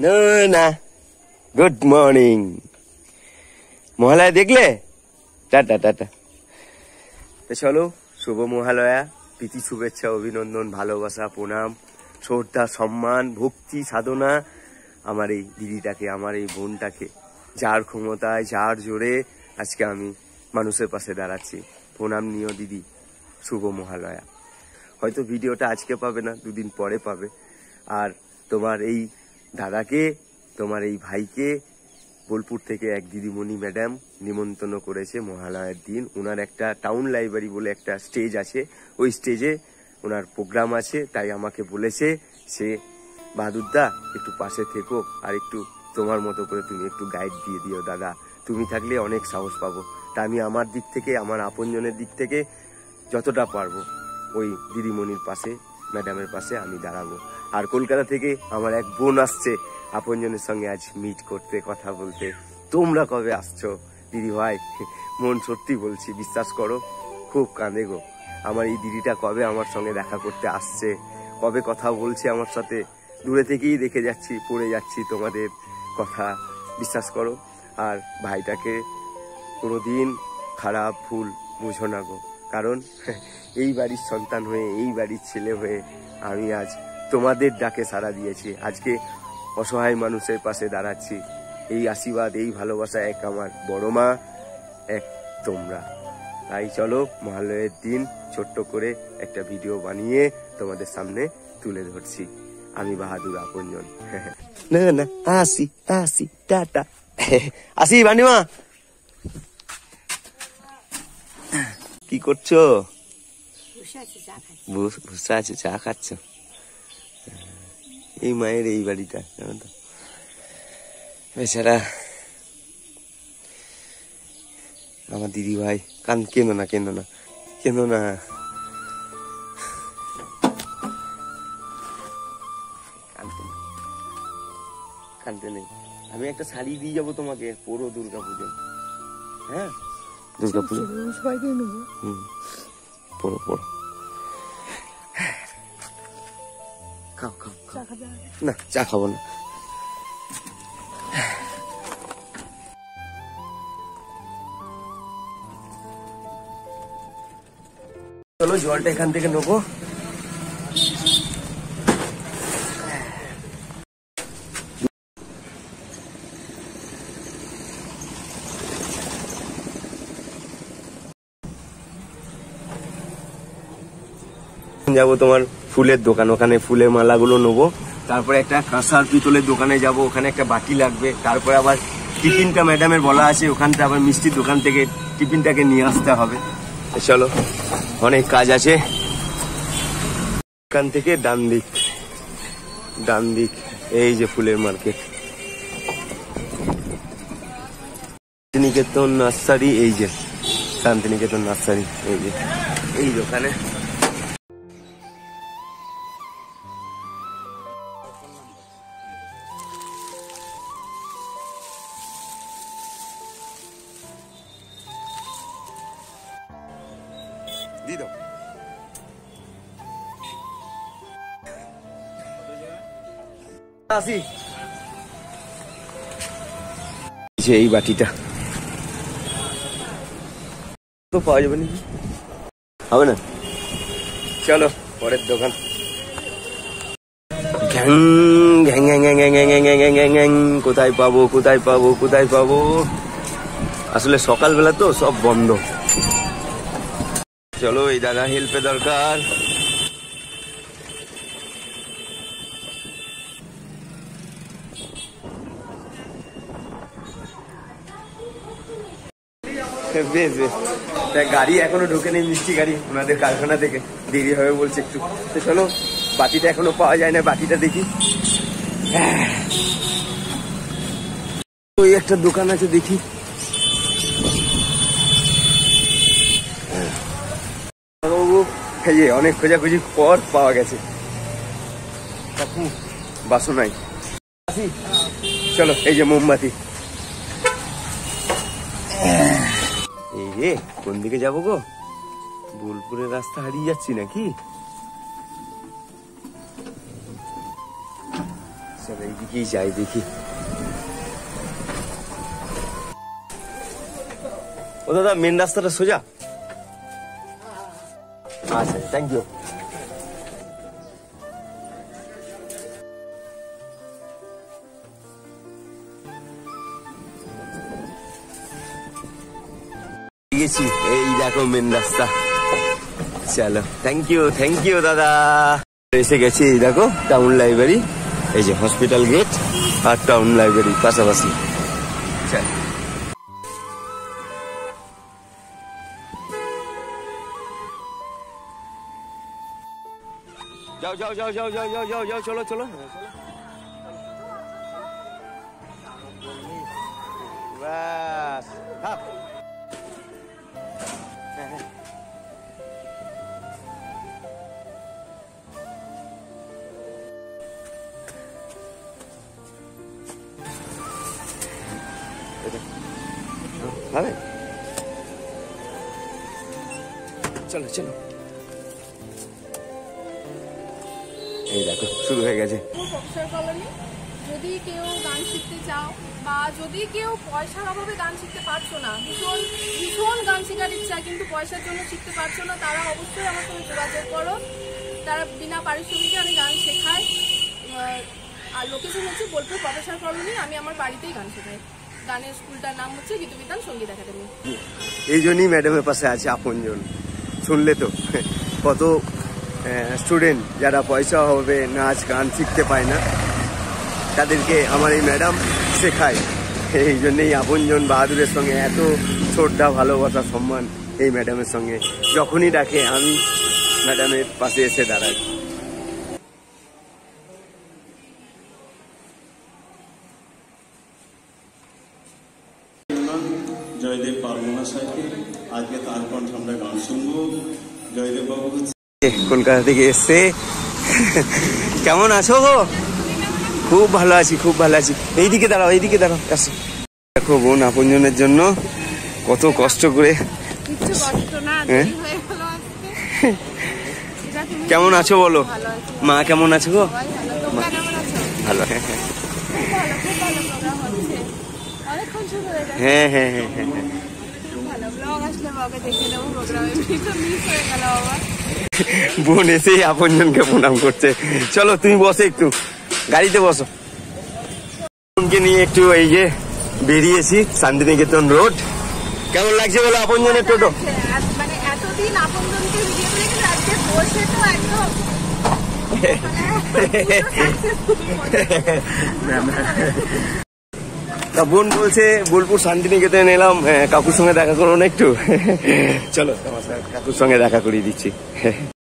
না good morning. Mahalaya দেখলে? Ta ta. চলো, শুভ মহালয়া, প্রীতি শুভেচ্ছা অভিনন্দন ভালোবাসা প্রণাম শ্রদ্ধা সম্মান ভক্তি সাধনা আমার এই দিদিটাকে, আমার এই বোনটাকে, যার ক্ষমতায় যার জোরে আজকে আমি মানুষের পাশে দাঁড়াচ্ছি। প্রণাম নিও দিদি, শুভ মহালয়া। হয়তো ভিডিওটা আজকে পাবে না, দুদিন পরে পাবে। আর তোমার এই দাদাকে, তোমার এই ভাইকে বোলপুর থেকে এক দিদিমণি ম্যাডাম নিমন্ত্রণ করেছে মহালয়ার দিন। ওনার একটা টাউন লাইব্রেরি বলে একটা স্টেজ আছে, ওই স্টেজে ওনার প্রোগ্রাম আছে। তাই আমাকে বলেছে সে, বাহাদুরদা একটু পাশে থেকো, আর একটু তোমার মতো করে তুমি একটু গাইড দিয়ে দিও দাদা, তুমি থাকলে অনেক সাহস পাবো। তা আমি আমার দিক থেকে, আমার আপনজনের দিক থেকে যতটা পারবো ওই দিদিমণির পাশে, ম্যাডামের পাশে আমি দাঁড়াবো। আর কলকাতা থেকে আমার এক বোন আসছে আপনজনের সঙ্গে আজ মিট করতে, কথা বলতে। তোমরা কবে আসছো দিদি ভাই? মন সত্যি বলছি, বিশ্বাস করো, খুব কাঁদে গো। আমার এই দিদিটা কবে আমার সঙ্গে দেখা করতে আসছে, কবে কথা বলছে আমার সাথে। দূরে থেকেই দেখে যাচ্ছি, পড়ে যাচ্ছি তোমাদের কথা, বিশ্বাস করো। আর ভাইটাকে কোনোদিন খারাপ ভুল বুঝো না গো, কারণ এই বাড়ির সন্তান হয়ে, এই বাড়ির ছেলে হয়ে আমি আজ তোমাদের ডাকে সাড়া দিয়েছি। আজকে অসহায় মানুষের পাশে দাঁড়াচ্ছি। এই আশীর্বাদ, এই ভালোবাসা এক আমার বড় মা, এক তোমরা। তাই চলো, মহালয়ের দিন ছোট্ট করে একটা ভিডিও বানিয়ে তোমাদের সামনে তুলে ধরছি। আমি বাহাদুর আপনজন। না না, আসি আসি, টাটা। আসি বানিমা। কি করছো? বসে আছে, চা খাচ্ছ? এই মায়ের এই বাড়িটা, জানো তো, বেচারা আমার দিদি ভাই। কেঁদো না, কেঁদো না, কেঁদো না। কাঁদতে নেই। আমি একটা শাড়ি দিয়ে যাবো তোমাকে, পুরো দুর্গা পুজো। হ্যাঁ, দুর্গা পুজো পড়ো পড়ো। খাও খাও, না চা খাবো না। চলো, জলটা এখান থেকে নেবো। যাবো তোমার ফুলের দোকান, ওখানে ফুলের মালাগুলো নেবো। তারপরে একটা কাঁসার পিতলের দোকানে যাব, ওখানে একটা বাটি লাগবে। তারপরে আবার টিফিনটা ম্যাডামের বলা আছে, ওখানটা আবার মিষ্টির দোকান থেকে টিফিনটাকে নিয়ে আসতে হবে। চলো, অনেক কাজ আছে। এখান থেকে ডান দিক, ডান দিক, এই যে ফুলের মার্কেট, শান্তিনিকেতন নার্সারি, এই যে শান্তিনিকেতন নার্সারি, এই যে এই দোকানে। এই বাটিটা তো পাওয়া যাবে নাকি? হবে না। চলো পরের দোকান। কোথায় পাবো, কোথায় পাবো, কোথায় পাবো? আসলে সকালবেলা তো সব বন্ধ। চলো, এই দাদা হেল্পে দরকার। বেশ বেশ, গাড়ি এখনো ঢুকে নেই, মিষ্টি গাড়ি ওনাদের কারখানা থেকে, দেরি হবে বলছে একটু। তো চলো, বাটিটা এখনো পাওয়া যায় না, বাটিটা দেখি। ওই একটা দোকান আছে, দেখি। বাবু, এই যে অনেক খোঁজাখুঁজি পর পাওয়া গেছে। বাসনাই। চলো, এই যে মোমবাতি। এই রে, কোন দিকে যাবো গো? বোলপুরের রাস্তা হারিয়ে যাচ্ছি নাকি? চলো এইদিকেই যাই দেখি। ও দাদা মেন রাস্তাটা সোজা? আচ্ছা থ্যাংক ইউ। গেছি, এই দেখো মেন রাস্তা। চলো থ্যাংক ইউ দাদা। এসে গেছি, এই দেখো টাউন লাইব্রেরি, এই যে হসপিটাল গেট আর টাউন লাইব্রেরি পাশাপাশি। চলো যাও যাও যাও যাও যাও যাও যাও যাও, চলো চলো। বাস হবে, চলো চলো। এই দেখো শুরু হয়ে গেছে। যদি কেউ গান শিখতে চাও বা যদি কেউ পয়সার অভাবে গান শিখতে পারছো না, ভীষণ ভীষণ গান শেখার ইচ্ছা কিন্তু পয়সার জন্য শিখতে পারছো না, তারা অবশ্যই আমার সঙ্গে যোগাযোগ করো। তারা বিনা পারিশ্রমিকে আমি গান শেখাই। আর লোকেশন হচ্ছে বোলপুর প্রফেসর কলোনি। আমি আমার বাড়িতেই গান শেখাই। গানের স্কুলটার নাম হচ্ছে গীতবিতান সঙ্গীত একাডেমি। এই জন্যই ম্যাডামের পাশে আছে আপনজন। শুনলে তো কত স্টুডেন্ট যারা পয়সা হবে নাচ গান শিখতে পায় না, তাদেরকে আমার এই ম্যাডাম শেখায়। এই জন্যই আপনজন বাহাদুরের সঙ্গে এত শ্রদ্ধা ভালোবাসা সম্মান এই ম্যাডামের সঙ্গে। যখনই ডাকে আমি ম্যাডামের পাশে এসে দাঁড়াই। জয়দেব পারমোনা সাহেবকে আজকে তার কণ্ঠে আমরা গান শুনবো। জয়দেব বাবু কলকাতা থেকে এসছে। কেমন আছো গো? খুব ভালো আছি, খুব ভালো আছি। এইদিকে দাঁড়াও, এইদিকে দাঁড়াও, আসো। দেখো বোন আপনজনের জন্য কত কষ্ট করে। কেমন আছো বলো? মা কেমন আছো গো? ভালো। হ্যাঁ হ্যাঁ হ্যাঁ হ্যাঁ হ্যাঁ। বোন এসে আপনজনকে প্রণাম করছে। চলো তুমি বসো, একটু গাড়িতে বসো। বোনকে নিয়ে একটু এই যে বেরিয়েছি শান্তিনিকেতন রোড। কেমন লাগছে বলো আপনজনের টোটো? মানে এতদিন আপনজনকে ভিডিও করে আজকে বসে তো একদম তা বোন বলছে বোলপুর শান্তিনিকেতনে এলাম, কাকুর সঙ্গে দেখা করো না একটু? চলো কাকুর সঙ্গে দেখা করিয়ে দিচ্ছি।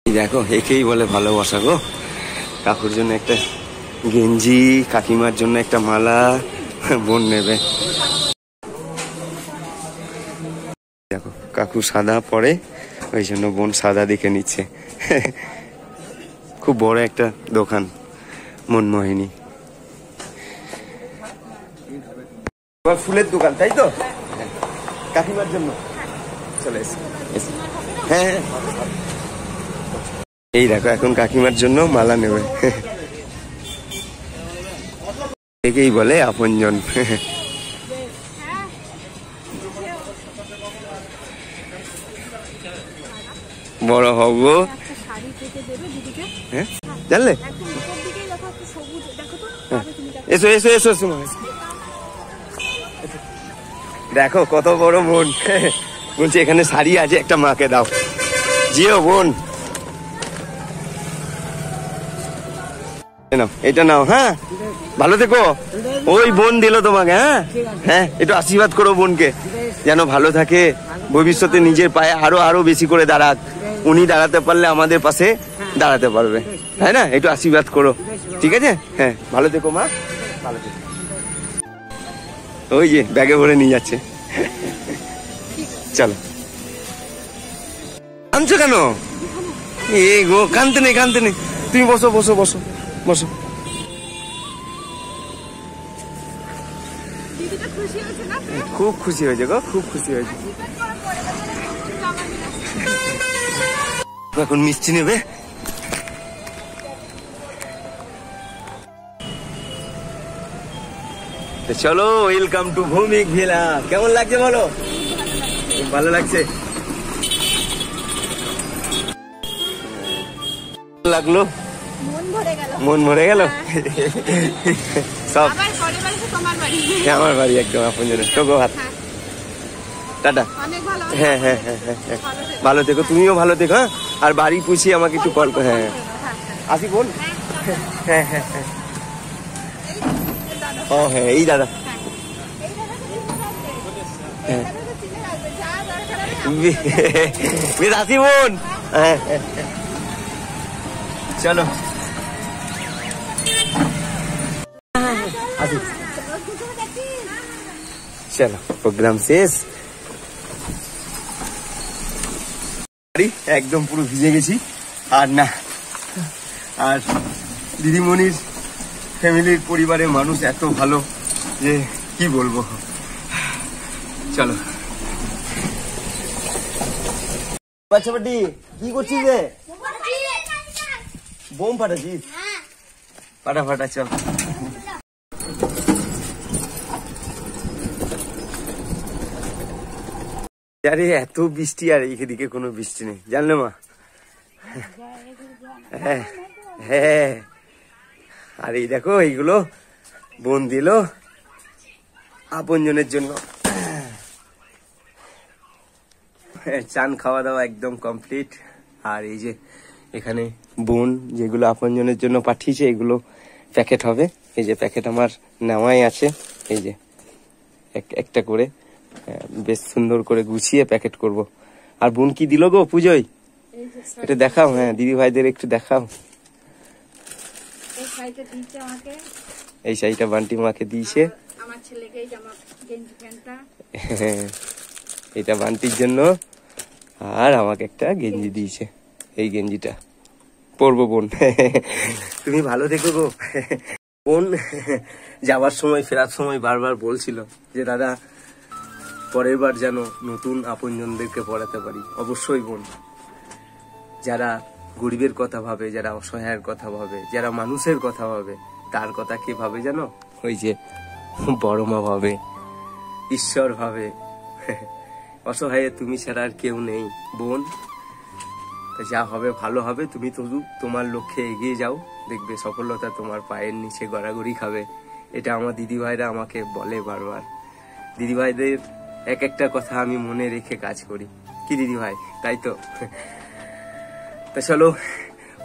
দেখো একেই বলে ভালোবাসা গো। কাকুর জন্য একটা গেঞ্জি, কাকিমার জন্য একটা মালা বোন নেবে। দেখো কাকু সাদা পরে, ওই জন্য বোন সাদা দেখে নিচ্ছে। খুব বড় একটা দোকান মনমোহিনী। ফুলের দোকান তাই তো? কাকিমার জন্য চলে এসে। হ্যাঁ হ্যাঁ এই দেখো এখন কাকিমার জন্য মালা নেবে। একেই বলে আপনজন। বড় হব। হ্যাঁ জানলে? এসো এসো এসো এসো। দেখো কত বড় বোন। বলছে এখানে শাড়ি আছে, একটা মাকে দাও। জিও বোন, এটা নাও। হ্যাঁ ভালো থেকো। ওই বোন দিল তোমাকে। হ্যাঁ হ্যাঁ একটু আশীর্বাদ করো বোনকে, যেন ভালো থাকে, ভবিষ্যতে নিজের পায়ে আরো আরো বেশি করে দাঁড়াক। উনি দাঁড়াতে পারলে আমাদের পাশে দাঁড়াতে পারবে, তাই না? একটু আশীর্বাদ করো, ঠিক আছে? হ্যাঁ ভালো থেকো মা, ভালো থেকো। ওই যে ব্যাগে ভরে নিয়ে যাচ্ছে। চলো। আনছো কেন? এ গো কানতে নেই কানতে নেই, তুমি বসো বসো বসো বসো। খুব খুশি হয়েছে গো, খুব খুশি হয়েছে। এখন মিষ্টি নেবে। তো চলো, ওয়েলকাম টু ভৌমিক ভিলা। কেমন লাগছে বলো? খুব ভালো লাগছে। লাগলো, মন ভরে গেল। সব আমার বাড়ি একদম আপন জনের। তোকে হাত টাটা। হ্যাঁ হ্যাঁ হ্যাঁ হ্যাঁ হ্যাঁ, ভালো থেকো, তুমিও ভালো থেকো। হ্যাঁ, আর বাড়ি পুষি আমাকে একটু কল করো। হ্যাঁ আসি বোন। হ্যাঁ হ্যাঁ হ্যাঁ, ও হ্যাঁ এই দাদা। বেশ আসি বোন। হ্যাঁ চলো আসি। চলো প্রোগ্রাম শেষ। একদম পুরো ভিজে গেছি। আর না, আর দিদিমণির ফ্যামিলির পরিবারের মানুষ এত ভালো যে কি বলবো। চলো বাচ্চা বাটি, কি করছিস রে? বোম ফাটাচ্ছিস? ফাটা ফাটা, চল। আরে এত বৃষ্টি, আর এইদিকে কোনো বৃষ্টি নেই, জানলে মা? হ্যাঁ হ্যাঁ, আর এই দেখো এইগুলো বোন দিল আপনজনের জন্য। চান খাওয়া দাওয়া একদম কমপ্লিট। আর এই যে এখানে বোন যেগুলো আপনজনের জন্য পাঠিয়েছে, এগুলো প্যাকেট হবে। এই যে প্যাকেট আমার নেওয়াই আছে, এই যে একটা করে বেশ সুন্দর করে গুছিয়ে প্যাকেট করব। আর বোন কি দিল গো পুজোয়? এটা দেখাও। হ্যাঁ দিদি ভাইদের একটু দেখাও। এই শাড়িটা বান্টি মাকে দিয়েছে। এটা বান্টির জন্য। আর আমাকে একটা গেঞ্জি দিয়েছে, এই গেঞ্জিটা পরবো বোন। তুমি ভালো থেকো গো বোন। যাওয়ার সময় ফেরার সময় বারবার বলছিল যে দাদা পরের বার যেন নতুন আপনজনদেরকে পড়াতে পারি। অবশ্যই বোন, যারা গরিবের কথা ভাবে, যারা অসহায়ের কথা ভাবে, যারা মানুষের কথা ভাবে, তার কথা কে ভাবে জানো? ওই যে বড় মা ভাবে, ঈশ্বর ভাবে। অসহায়ে তুমি ছাড়া আর কেউ নেই বোন। যা হবে ভালো হবে, তুমি তো তোমার লক্ষ্যে এগিয়ে যাও, দেখবে সফলতা তোমার পায়ের নিচে গড়াগড়ি খাবে। এটা আমার দিদিভাইরা আমাকে বলে বারবার। দিদিভাইদের এক একটা কথা আমি মনে রেখে কাজ করি, কি দিদিভাই? তাই তো। তো চলো,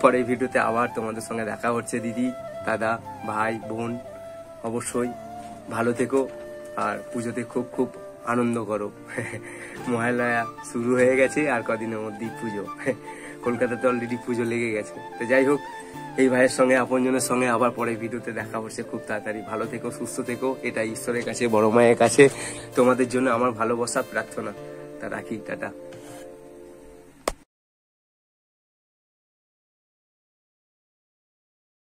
পরের ভিডিওতে আবার তোমাদের সঙ্গে দেখা হচ্ছে। দিদি, দাদা, ভাই, বোন, অবশ্যই ভালো থেকো। আর পুজোতে খুব খুব আনন্দ করো। মহালয়া শুরু হয়ে গেছে, আর কদিনের মধ্যেই পুজো। কলকাতাতে অলরেডি পুজো লেগে গেছে। তো যাই হোক, এই ভাইয়ের সঙ্গে আপনজনের সঙ্গে আবার পরের ভিডিওতে দেখা হচ্ছে খুব তাড়াতাড়ি। ভালো থেকো, সুস্থ থেকো, এটা ঈশ্বরের কাছে, বড় মায়ের কাছে তোমাদের জন্য আমার ভালোবাসা প্রার্থনা। তা রাখি, টাটা।